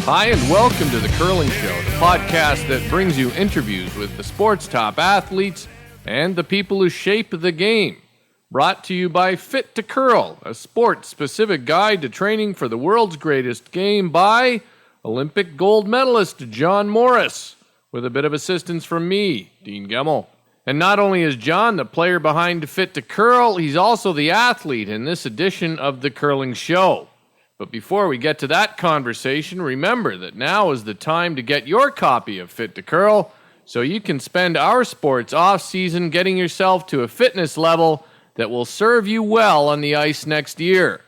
Hi, and welcome to The Curling Show, the podcast that brings you interviews with the sport's top athletes and the people who shape the game. Brought to you by Fit to Curl, a sport-specific guide to training for the world's greatest game by Olympic gold medalist John Morris, with a bit of assistance from me, Dean Gemmell. And not only is John the player behind Fit to Curl, he's also the athlete in this edition of The Curling Show. But before we get to that conversation, remember that now is the time to get your copy of Fit to Curl so you can spend our sports off-season getting yourself to a fitness level that will serve you well on the ice next year.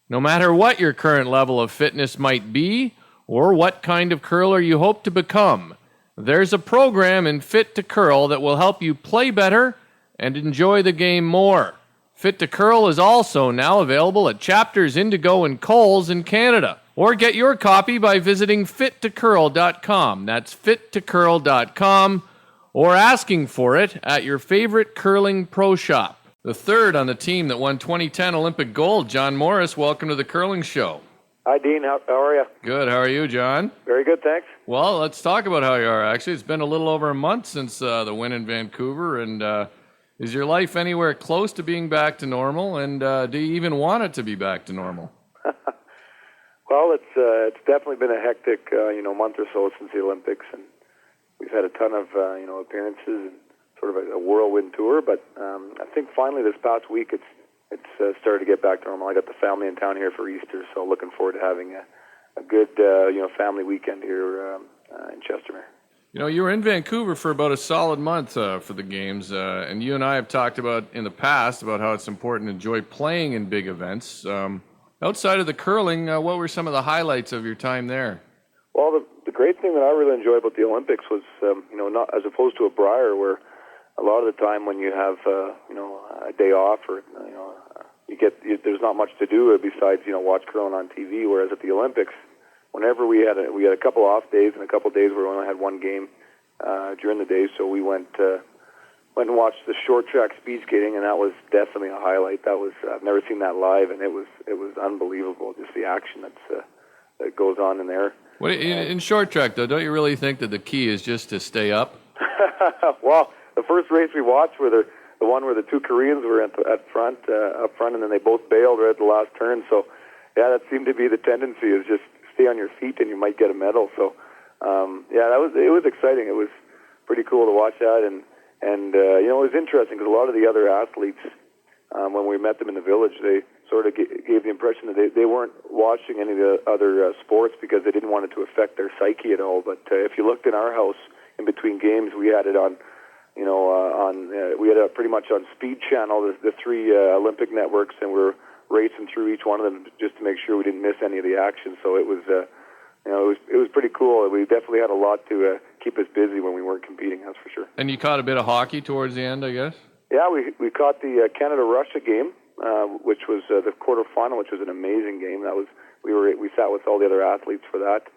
No matter what your current level of fitness might be or what kind of curler you hope to become, there's a program in Fit to Curl that will help you play better and enjoy the game more. Fit to Curl is also now available at Chapters Indigo and Kohl's in Canada. Or get your copy by visiting fittocurl.com. That's fittocurl.com. Or asking for it at your favorite curling pro shop. The third on the team that won 2010 Olympic gold, John Morris, welcome to the Curling Show. Hi, Dean. How are you? Good. How are you, John? Very good, thanks. Well, let's talk about how you are, actually. It's been a little over a month since the win in Vancouver, and is your life anywhere close to being back to normal, and do you even want it to be back to normal? Well, it's definitely been a hectic month or so since the Olympics, and we've had a ton of appearances and sort of a whirlwind tour. But I think finally this past week it's started to get back to normal. I got the family in town here for Easter, so looking forward to having a good family weekend here in Chestermere. You know, you were in Vancouver for about a solid month for the games, and you and I have talked about in the past about how it's important to enjoy playing in big events. Outside of the curling, what were some of the highlights of your time there? Well, the great thing that I really enjoyed about the Olympics was, not as opposed to a Brier, where a lot of the time when you have, a day off or, there's not much to do besides, watch curling on TV, whereas at the Olympics, whenever we had a couple off days and a couple days where we only had one game during the day, so we went and watched the short track speed skating, and that was definitely a highlight. I've never seen that live, and it was unbelievable, just the action that goes on in there. In short track, though, don't you really think that the key is just to stay up? Well, the first race we watched were the one where the two Koreans were up front, and then they both bailed right at the last turn. So, yeah, that seemed to be the tendency, is just stay on your feet and you might get a medal. So, it was exciting. It was pretty cool to watch that, and it was interesting because a lot of the other athletes, when we met them in the village, they sort of gave the impression that they weren't watching any of the other sports because they didn't want it to affect their psyche at all. But if you looked in our house in between games, we had it on. We had it pretty much on Speed Channel, the three Olympic networks, and we're racing through each one of them just to make sure we didn't miss any of the action. So it was pretty cool. We definitely had a lot to keep us busy when we weren't competing, that's for sure. And you caught a bit of hockey towards the end, I guess? Yeah, we caught the Canada-Russia game, which was the quarterfinal, which was an amazing game. We sat with all the other athletes for that,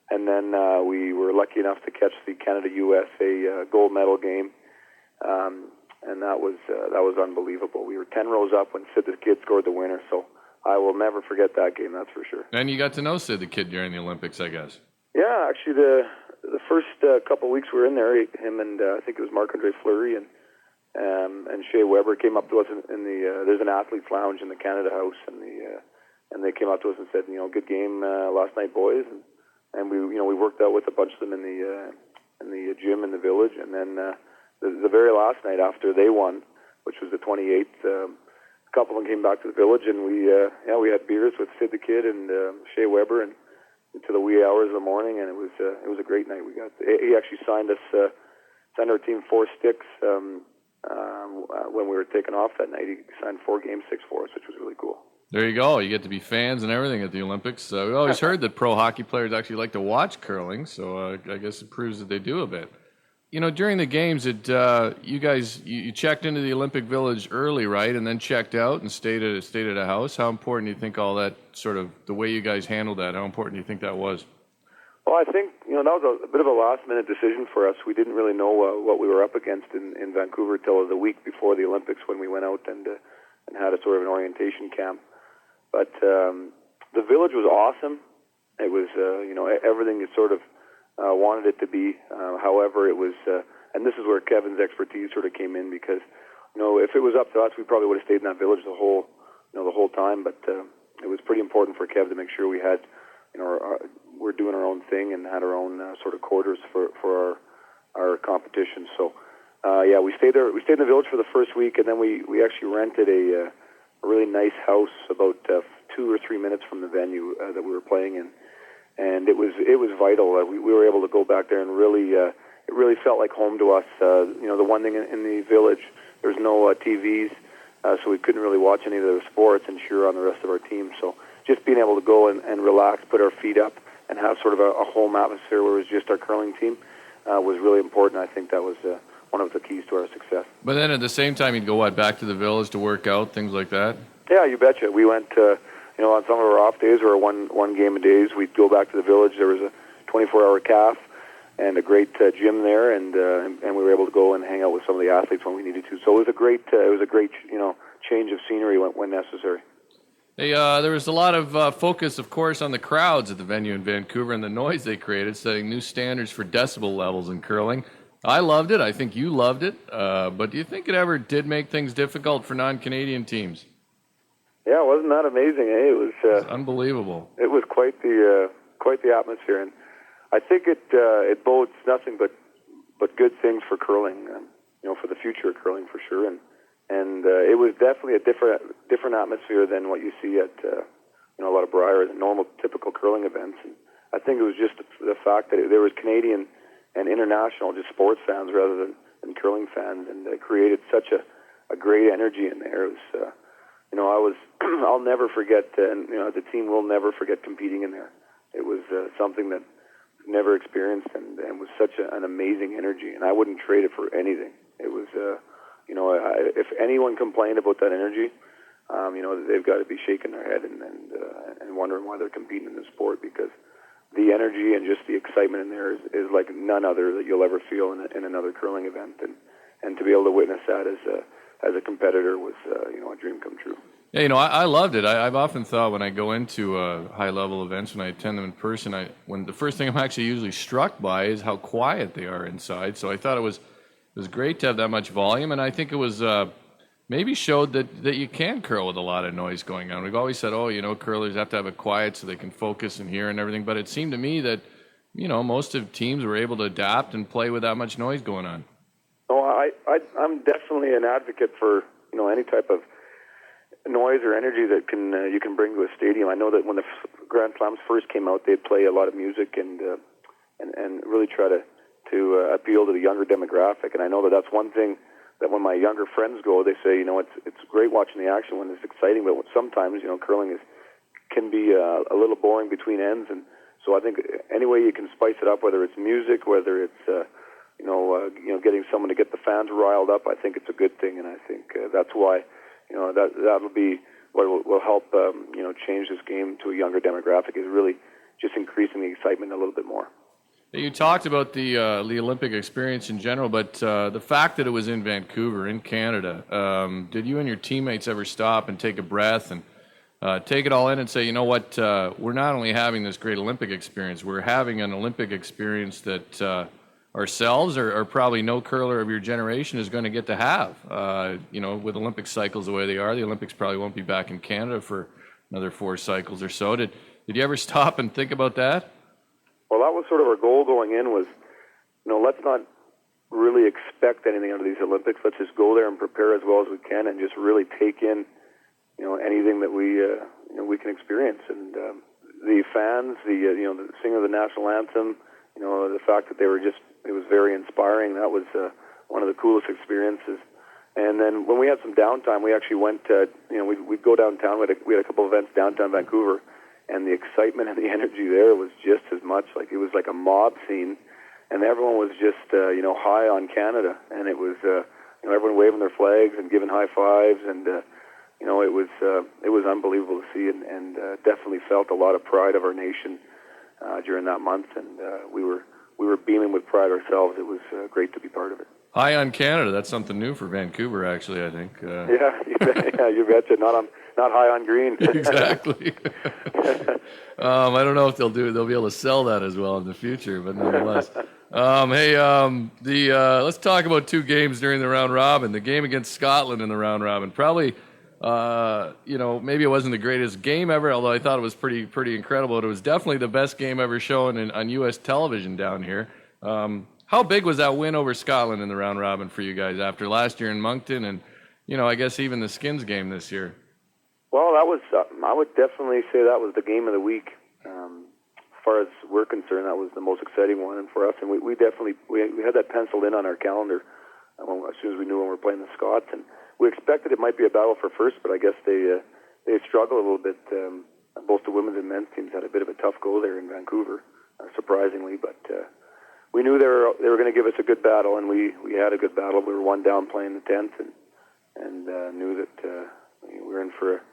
and then we were lucky enough to catch the Canada-USA gold medal game. And that was unbelievable. We were 10 rows up when Sid the Kid scored the winner, so I will never forget that game, that's for sure. And you got to know Sid the Kid during the Olympics, I guess. Yeah, actually the first couple of weeks we were in there, him and I think it was Marc-Andre Fleury and Shea Weber came up to us in the there's an athlete's lounge in the Canada House, and they came up to us and said, good game last night, boys, and we worked out with a bunch of them in the gym in the village, and then the very last night after they won, which was the 28th, a couple of them came back to the village, and we had beers with Sid the Kid and Shea Weber and into the wee hours of the morning, and it was a great night. He actually signed our team 4 sticks when we were taking off that night. He signed 4 game sticks for us, which was really cool. There you go. You get to be fans and everything at the Olympics. We always heard that pro hockey players actually like to watch curling, so I guess it proves that they do a bit. During the games, you guys you checked into the Olympic Village early, right, and then checked out and stayed at a house. How important do you think all that sort of the way you guys handled that? How important do you think that was? Well, I think that was a bit of a last-minute decision for us. We didn't really know what we were up against in Vancouver till the week before the Olympics when we went out and had a sort of an orientation camp. But the village was awesome. It was, everything you sort of wanted it to be. However, it was, and this is where Kevin's expertise sort of came in, because, if it was up to us, we probably would have stayed in that village the whole time. But it was pretty important for Kev to make sure we had, we're doing our own thing and had our own sort of quarters for our competition. So, we stayed there. We stayed in the village for the first week, and then we actually rented a really nice house about 2 or 3 minutes from the venue that we were playing in, and it was vital. We were able to go back there and really, it really felt like home to us. The one thing in the village, there's no TVs, so we couldn't really watch any of the sports and cheer on the rest of our team. So just being able to go and relax, put our feet up, and have sort of a home atmosphere where it was just our curling team was really important. I think that was one of the keys to our success. But then at the same time, you'd go back to the village to work out, things like that? Yeah, you betcha. We went, on some of our off days or one game a days, we'd go back to the village. There was a 24-hour calf and a great gym there, and we were able to go and hang out with some of the athletes when we needed to. So it was a great change of scenery when necessary. Hey, there was a lot of focus, of course, on the crowds at the venue in Vancouver and the noise they created, setting new standards for decibel levels in curling. I loved it. I think you loved it. But do you think it ever did make things difficult for non-Canadian teams? Yeah, wasn't that amazing? Eh? It was unbelievable. It was quite the atmosphere, and I think it bodes nothing but good things for curling, for the future of curling for sure. And it was definitely a different atmosphere than what you see at a lot of Briar and normal typical curling events. And I think it was just the fact that there was Canadian and international just sports fans rather than curling fans, and it created such a great energy in there. It was, I'll never forget, and the team will never forget competing in there. It was something that I've never experienced, and was such an amazing energy, and I wouldn't trade it for anything. It was, if anyone complained about that energy, they've got to be shaking their head and wondering why they're competing in this sport, because the energy and just the excitement in there is like none other that you'll ever feel in another curling event, and to be able to witness that as a competitor was a dream come true. Yeah, I loved it. I've often thought when I go into high-level events, when I attend them in person, when the first thing I'm actually usually struck by is how quiet they are inside. So I thought it was great to have that much volume, and I think it was maybe showed that you can curl with a lot of noise going on. We've always said, curlers have to have it quiet so they can focus and hear and everything, but it seemed to me that, most of teams were able to adapt and play with that much noise going on. Oh, I'm definitely an advocate for, any type of noise or energy that you can bring to a stadium. I know that when the Grand Slams first came out, they'd play a lot of music and really try to appeal to the younger demographic. And I know that that's one thing that when my younger friends go, they say, it's great watching the action when it's exciting, but sometimes, curling can be a little boring between ends. And so I think any way you can spice it up, whether it's music, whether it's, getting someone to get the fans riled up, I think it's a good thing. And I think that's why, that'll be what will help, change this game to a younger demographic, is really just increasing the excitement a little bit more. You talked about the Olympic experience in general, but the fact that it was in Vancouver, in Canada, did you and your teammates ever stop and take a breath and take it all in and say, you know what, we're not only having this great Olympic experience, we're having an Olympic experience that ourselves or probably no curler of your generation is going to get to have. With Olympic cycles the way they are, the Olympics probably won't be back in Canada for another 4 cycles or so. Did you ever stop and think about that? Well, that was sort of our goal going in, was, let's not really expect anything out of these Olympics. Let's just go there and prepare as well as we can, and just really take in, anything that we can experience. And the fans, the singing of the national anthem, the fact that it was very inspiring. That was one of the coolest experiences. And then when we had some downtime, we actually went, we'd go downtown. We had a couple of events downtown Vancouver, and the excitement and the energy there was just as much. Like, it was like a mob scene, and everyone was just, high on Canada. And it was, everyone waving their flags and giving high fives, and, it was unbelievable to see, and definitely felt a lot of pride of our nation during that month. And we were beaming with pride ourselves. It was great to be part of it. High on Canada. That's something new for Vancouver, actually, I think. Yeah, you betcha. Not high on green. Exactly. I don't know if they'll be able to sell that as well in the future, but nonetheless. Let's talk about two games during the round robin. The game against Scotland in the round robin. Probably, maybe it wasn't the greatest game ever, although I thought it was pretty incredible. But it was definitely the best game ever shown on U.S. television down here. How big was that win over Scotland in the round robin for you guys after last year in Moncton and, I guess even the Skins game this year? Well, that was, I would definitely say that was the game of the week. As far as we're concerned, that was the most exciting one and for us. And we definitely had that penciled in on our calendar as soon as we knew when we were playing the Scots. And we expected it might be a battle for first, but I guess they struggled a little bit. Both the women's and men's teams had a bit of a tough go there in Vancouver, surprisingly. But we knew they were going to give us a good battle, and we had a good battle. We were one down playing the 10th, and knew that we were in for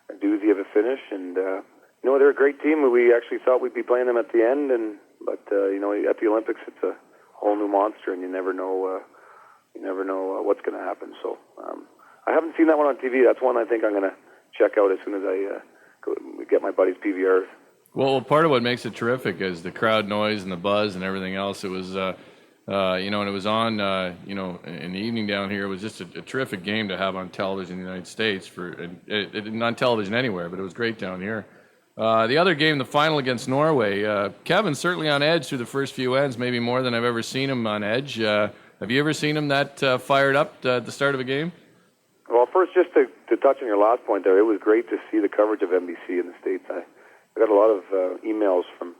a doozy of a finish. And they're a great team. We actually thought we'd be playing them at the end, but at the Olympics, it's a whole new monster, and you never know what's going to happen. So I haven't seen that one on TV. That's one I think I'm going to check out as soon as I get my buddy's PVRs. Well, part of what makes it terrific is the crowd noise and the buzz and everything else. It was, and it was on, in the evening down here. It was just a terrific game to have on television in the United States. Not on television anywhere, but it was great down here. The other game, the final against Norway, Kevin's certainly on edge through the first few ends, maybe more than I've ever seen him on edge. Have you ever seen him that fired up at the start of a game? Well, first, just to touch on your last point there, it was great to see the coverage of NBC in the States. I got a lot of emails from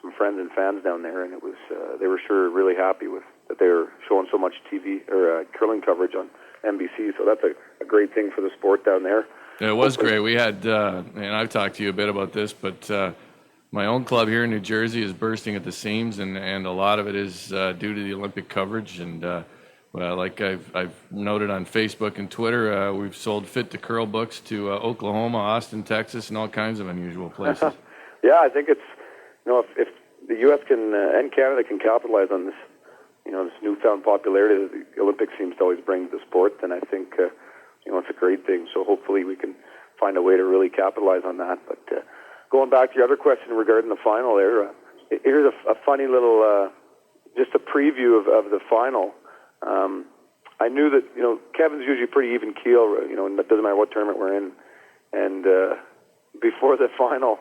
some friends and fans down there, and it was they were sure really happy with that they were showing so much TV or curling coverage on NBC. So that's a great thing for the sport down there. Yeah, it was great. We had, and I've talked to you a bit about this, but my own club here in New Jersey is bursting at the seams, and a lot of it is due to the Olympic coverage. And like I've noted on Facebook and Twitter, we've sold Fit to Curl books to Oklahoma, Austin, Texas, and all kinds of unusual places. Yeah, I think it's, if the U.S. can and Canada can capitalize on this, this newfound popularity that the Olympics seems to always bring to the sport, then I think, it's a great thing. So hopefully we can find a way to really capitalize on that. But going back to your other question regarding the final there, here's a funny little, just a preview of the final. I knew that, Kevin's usually pretty even keel, and it doesn't matter what tournament we're in. And before the final,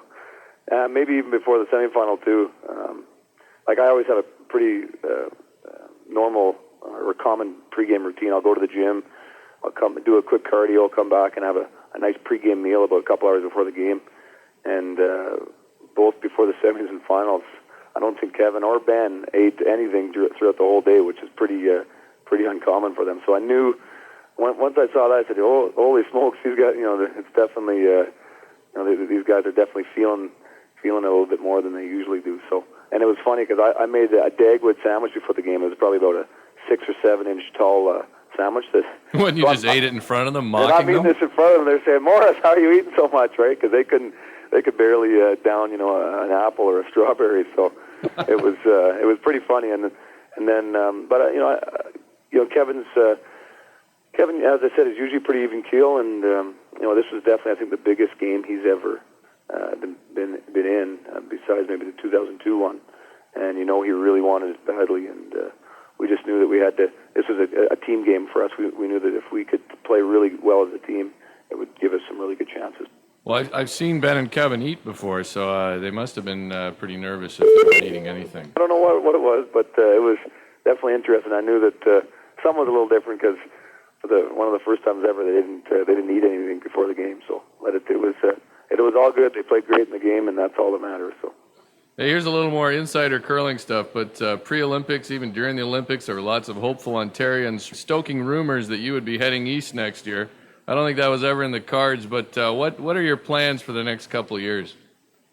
maybe even before the semifinal too, I always have a pretty normal or common pregame routine. I'll go to the gym, I'll come do a quick cardio, I'll come back and have a nice pregame meal about a couple hours before the game. And both before the semis and finals, I don't think Kevin or Ben ate anything throughout the whole day, which is pretty uncommon for them. So I knew once I saw that, I said, "Oh, holy smokes, these guys! It's definitely, these guys are definitely feeling it a little bit more than they usually do." So, and it was funny because I made a Dagwood sandwich before the game. It was probably about a 6 or 7 inch tall sandwich. When you just ate it in front of them, mocking them. I'm eating this in front of them. They're saying, "Morris, how are you eating so much?" Right? Because they could barely down, an apple or a strawberry. So it was pretty funny. And then, Kevin, as I said, is usually pretty even keel, and this was definitely, I think, the biggest game he's ever been in, besides maybe the 2002 one. And he really wanted it badly, and we just knew that we had to. This was a team game for us. We knew that if we could play really well as a team, it would give us some really good chances. Well, I've seen Ben and Kevin eat before, so they must have been pretty nervous if they weren't eating anything. I don't know what it was, but it was definitely interesting. I knew that some was a little different because for one of the first times ever, they didn't eat anything before the game. So it was all good. They played great in the game, and that's all that matters. So. Hey, here's a little more insider curling stuff, but pre-Olympics, even during the Olympics, there were lots of hopeful Ontarians stoking rumors that you would be heading east next year. I don't think that was ever in the cards, but what are your plans for the next couple of years?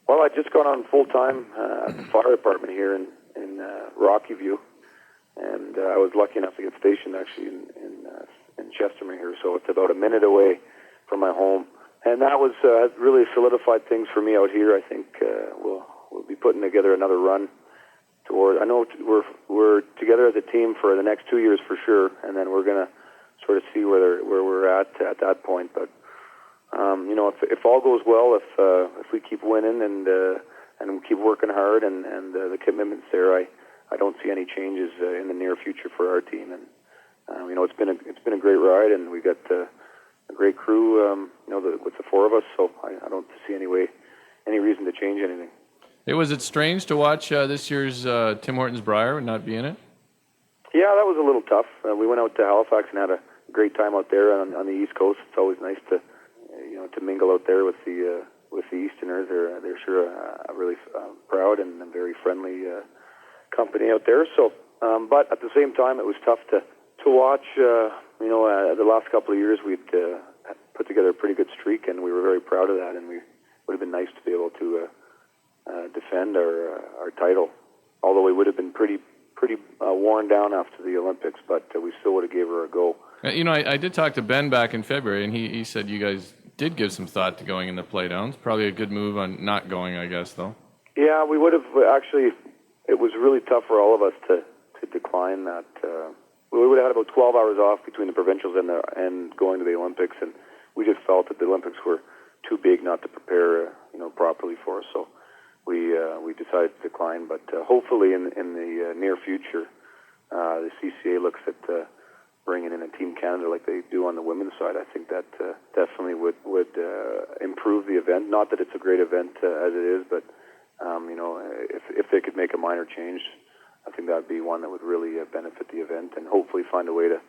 Well, I just got on full-time at the fire department here in Rocky View, and I was lucky enough to get stationed actually in Chestermere here, so it's about a minute away from my home. And that was really solidified things for me out here. I think we'll be putting together another run to scores. I know we're together as a team for the next 2 years for sure, and then we're going to sort of see where we're at that point. But if all goes well, if we keep winning and keep working hard and the commitment's there, I don't see any changes in the near future for our team. And it's been a great ride, and we got a great crew. With the four of us, so I don't see any reason to change anything. Hey, was it strange to watch this year's Tim Hortons Brier and not be in it? Yeah, that was a little tough. We went out to Halifax and had a great time out there on the East Coast. It's always nice to mingle out there with the Easterners. They're sure a really proud and very friendly company out there. So, but at the same time, it was tough to watch. The last couple of years we'd put together a pretty good streak, and we were very proud of that. And we would have been nice to be able to defend our title. Although we would have been pretty worn down after the Olympics, but we still would have gave her a go. I did talk to Ben back in February, and he said you guys did give some thought to going in the playdowns. Probably a good move on not going, I guess, though. Yeah, we would have actually. It was really tough for all of us to decline that. We would have had about 12 hours off between the provincials and going to the Olympics, and we just felt that the Olympics were too big not to prepare properly for us. So we decided to decline. But hopefully in the near future, the CCA looks at bringing in a Team Canada like they do on the women's side. I think that definitely would improve the event. Not that it's a great event as it is, but if they could make a minor change, I think that would be one that would really benefit the event, and hopefully find a way to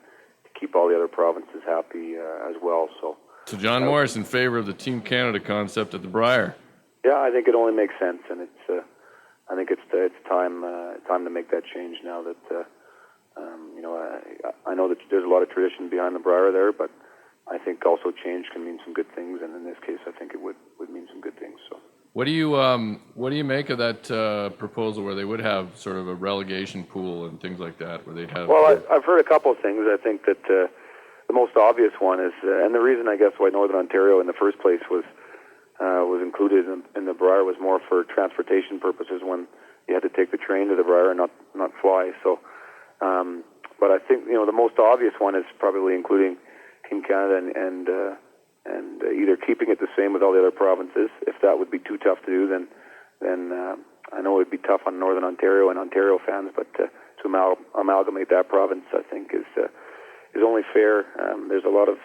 keep all the other provinces happy as well. So John Morris in favor of the Team Canada concept at the Brier. Yeah, I think it only makes sense, and I think it's time to make that change now that I know that there's a lot of tradition behind the Brier there, but I think also change can mean some good things, and in this case, I think it would mean some good things. So. What do you make of that proposal where they would have sort of a relegation pool and things like that, where they'd have? Well, I've heard a couple of things. I think that the most obvious one is, and the reason I guess why Northern Ontario in the first place was included in the Brier was more for transportation purposes when you had to take the train to the Brier and not fly. So, but I think the most obvious one is probably including Team Canada and either keeping it the same with all the other provinces. If that would be too tough to do, then I know it would be tough on Northern Ontario and Ontario fans, but to amalgamate that province, I think is only fair. There's a lot of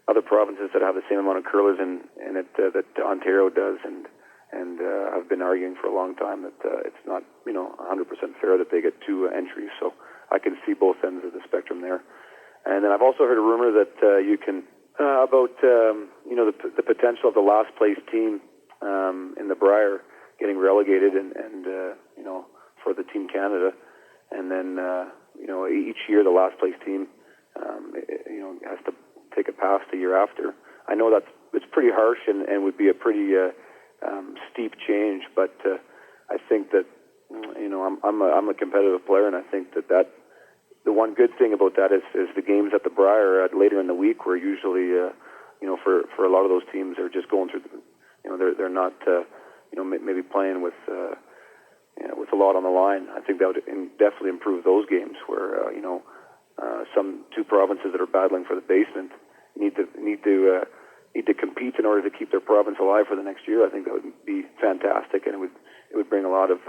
other provinces that have the same amount of curlers in it that Ontario does, and I've been arguing for a long time that it's not 100% fair that they get two entries. So I can see both ends of the spectrum there. And then I've also heard a rumor that you can about the potential of the last place team in the Brier getting relegated and for the Team Canada, and then each year the last place team has to take a pass the year after. I know it's pretty harsh and would be a pretty steep change, but I think that I'm a competitive player, and I think that the one good thing about that is the games at the Brier later in the week, where usually for a lot of those teams they're just going through they're not maybe playing with a lot on the line. I think that would definitely improve those games where some two provinces that are battling for the basement need to compete in order to keep their province alive for the next year. I think that would be fantastic, and it would bring a lot of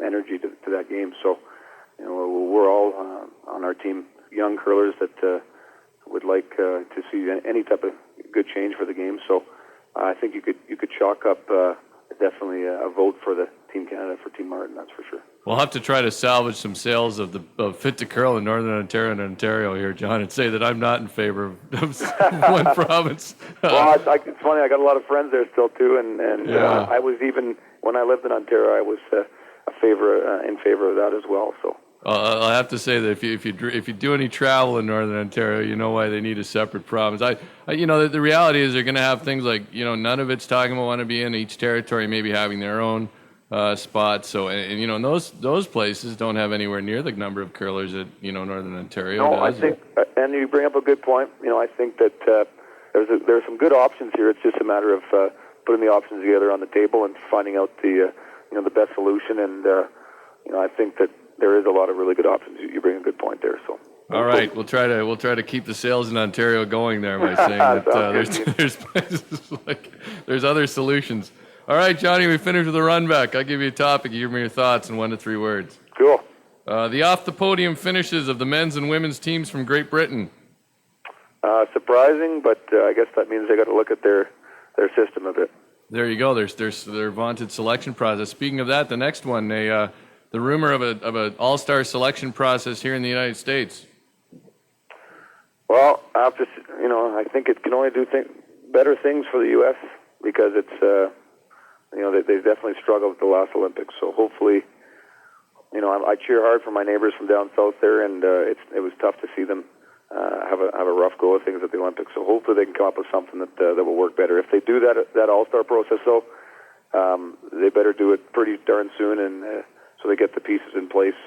energy to that game. So we're all on our team young curlers that would like to see any type of good change for the game. So I think you could chalk up definitely a vote for the Team Canada for Team Martin. That's for sure. We'll have to try to salvage some sales of Fit to Curl in Northern Ontario and Ontario here, John, and say that I'm not in favor of one province. Well, it's funny. I got a lot of friends there still too, and yeah. I was even when I lived in Ontario, I was in favor of that as well. So. I'll have to say that if you do any travel in Northern Ontario, you know why they need a separate province. The reality is they're going to have things like none of it's talking about want to be in each territory, maybe having their own spots. So and those places don't have anywhere near the number of curlers that Northern Ontario does. I think, and you bring up a good point. I think that there's some good options here. It's just a matter of putting the options together on the table and finding out the the best solution. And I think that there is a lot of really good options. You bring a good point there. So. All right, we'll try to keep the sales in Ontario going there by saying that there's places there's other solutions. All right, Johnny, we finished with a run back. I'll give you a topic. You give me your thoughts in 1 to 3 words. Cool. The off-the-podium finishes of the men's and women's teams from Great Britain. Surprising, but I guess that means they got to look at their system a bit. There you go. There's their vaunted selection process. Speaking of that, the next one, the rumor of an all-star selection process here in the United States. Well, I think it can only do better things for the U.S. because it's, they've definitely struggled with the last Olympics. So hopefully, I cheer hard for my neighbors from down south there, and it was tough to see them have a rough go of things at the Olympics. So hopefully they can come up with something that will work better. If they do that all-star process, though, they better do it pretty darn soon, and so they get the pieces in place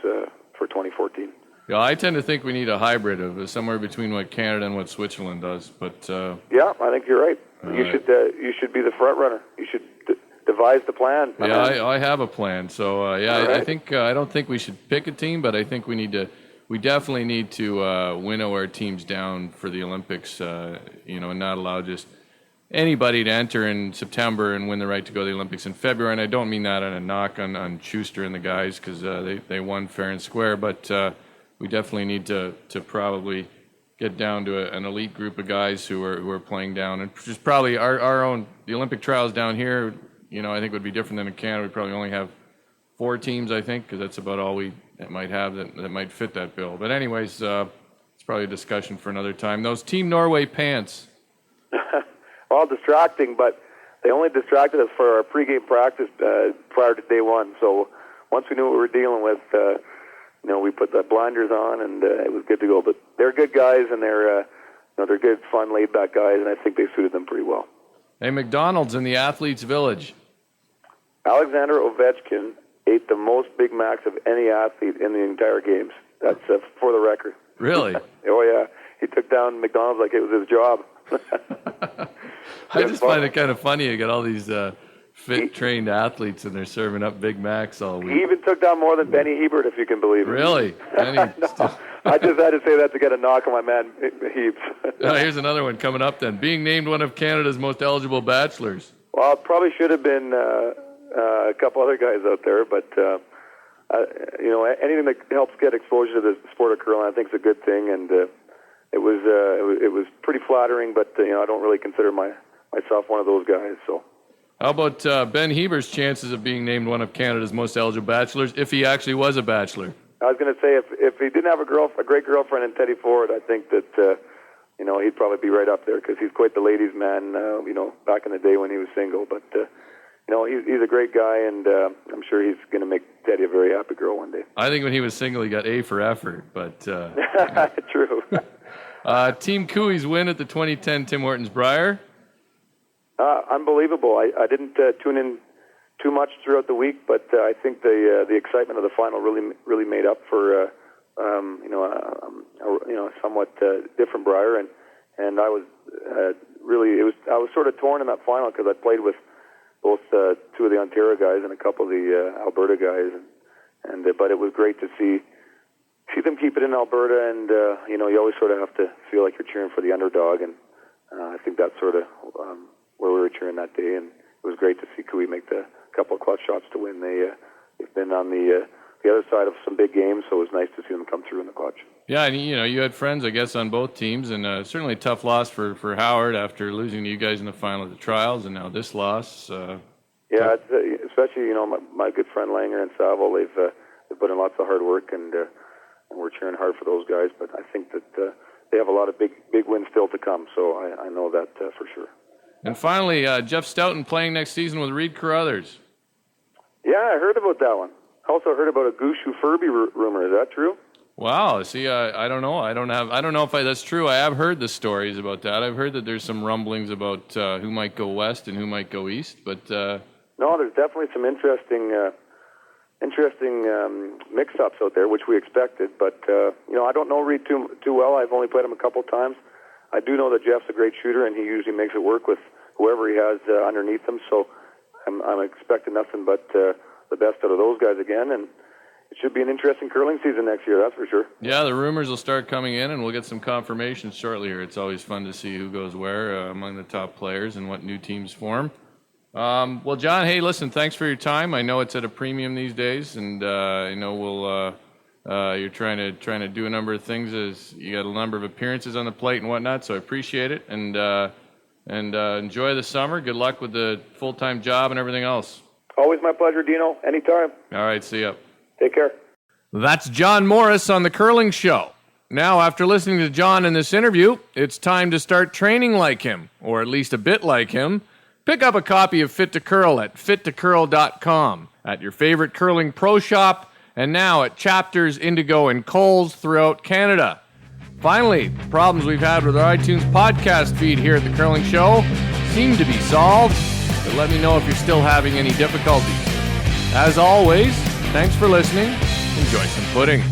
for 2014. Yeah, I tend to think we need a hybrid of somewhere between what Canada and what Switzerland does. But yeah, I think you're right. You should be the front runner. You should devise the plan. Yeah, I have a plan. So right. I don't think we should pick a team, but I think we definitely need to winnow our teams down for the Olympics. And not allow just anybody to enter in September and win the right to go to the Olympics in February. And I don't mean that on a knock on Schuster and the guys because they won fair and square, but. We definitely need to probably get down to an elite group of guys who are playing down, and just probably our own the Olympic trials down here. I think would be different than in Canada. We probably only have 4 teams, I think, because that's about all we might have that might fit that bill. But anyways, it's probably a discussion for another time. Those Team Norway pants. All distracting, but they only distracted us for our pregame practice prior to day one. So once we knew what we were dealing with. We put the blinders on, and it was good to go. But they're good guys, and they're good, fun, laid-back guys, and I think they suited them pretty well. Hey, McDonald's in the Athletes' Village. Alexander Ovechkin ate the most Big Macs of any athlete in the entire games. That's for the record. Really? Oh, yeah. He took down McDonald's like it was his job. I just find it kind of funny. You got all these fit, trained athletes, and they're serving up Big Macs all week. He even took down more than Benny Hebert, if you can believe it. Really? No, I just had to say that to get a knock on my man, Heaps. Here's another one coming up then. Being named one of Canada's most eligible bachelors. Well, it probably should have been a couple other guys out there, but, anything that helps get exposure to the sport of curling, I think is a good thing, and it was pretty flattering, but, I don't really consider myself one of those guys, so. How about Ben Hebert's chances of being named one of Canada's most eligible bachelors, if he actually was a bachelor? I was going to say, if he didn't have a great girlfriend in Teddy Ford, I think that, he'd probably be right up there because he's quite the ladies' man, back in the day when he was single. But, he's a great guy, and I'm sure he's going to make Teddy a very happy girl one day. I think when he was single, he got A for effort, but... True. Team Cooey's win at the 2010 Tim Hortons Brier. Unbelievable. I didn't tune in too much throughout the week, but I think the excitement of the final really made up for a somewhat different Brier, and I was I was sort of torn in that final because I played with both 2 of the Ontario guys and a couple of the Alberta guys, but it was great to see them keep it in Alberta, and you always sort of have to feel like you're cheering for the underdog, and I think that's sort of where we were cheering that day, and it was great to see Cooey make the couple of clutch shots to win. They've been on the other side of some big games, so it was nice to see them come through in the clutch. Yeah, and you had friends, I guess, on both teams, and certainly a tough loss for Howard after losing to you guys in the final of the trials, and now this loss. Yeah, especially my good friend Langer and Saville, they've put in lots of hard work, and we're cheering hard for those guys. But I think that they have a lot of big wins still to come, so I know that for sure. And finally, Jeff Stoughton playing next season with Reed Carruthers. Yeah, I heard about that one. I also heard about a Gushue Ferbey rumor. Is that true? Wow. See, I don't know. I don't know if that's true. I have heard the stories about that. I've heard that there's some rumblings about who might go west and who might go east. But no, there's definitely some interesting mix-ups out there, which we expected. But I don't know Reed too well. I've only played him a couple times. I do know that Jeff's a great shooter, and he usually makes it work with whoever he has underneath him. So I'm expecting nothing but the best out of those guys again, and it should be an interesting curling season next year, that's for sure. Yeah, the rumors will start coming in, and we'll get some confirmation shortly here. It's always fun to see who goes where among the top players and what new teams form. Well, John, hey, listen, thanks for your time. I know it's at a premium these days, and I know you're trying to do a number of things as you got a number of appearances on the plate and whatnot, so I appreciate it, and enjoy the summer. Good luck with the full-time job and everything else. Always my pleasure, Dino. Anytime. All right, see ya. Take care. That's John Morris on The Curling Show. Now, after listening to John in this interview, it's time to start training like him, or at least a bit like him. Pick up a copy of Fit to Curl at fittocurl.com, at your favorite curling pro shop, and now at Chapters, Indigo, and Kohl's throughout Canada. Finally, the problems we've had with our iTunes podcast feed here at The Curling Show seem to be solved, but let me know if you're still having any difficulties. As always, thanks for listening. Enjoy some pudding.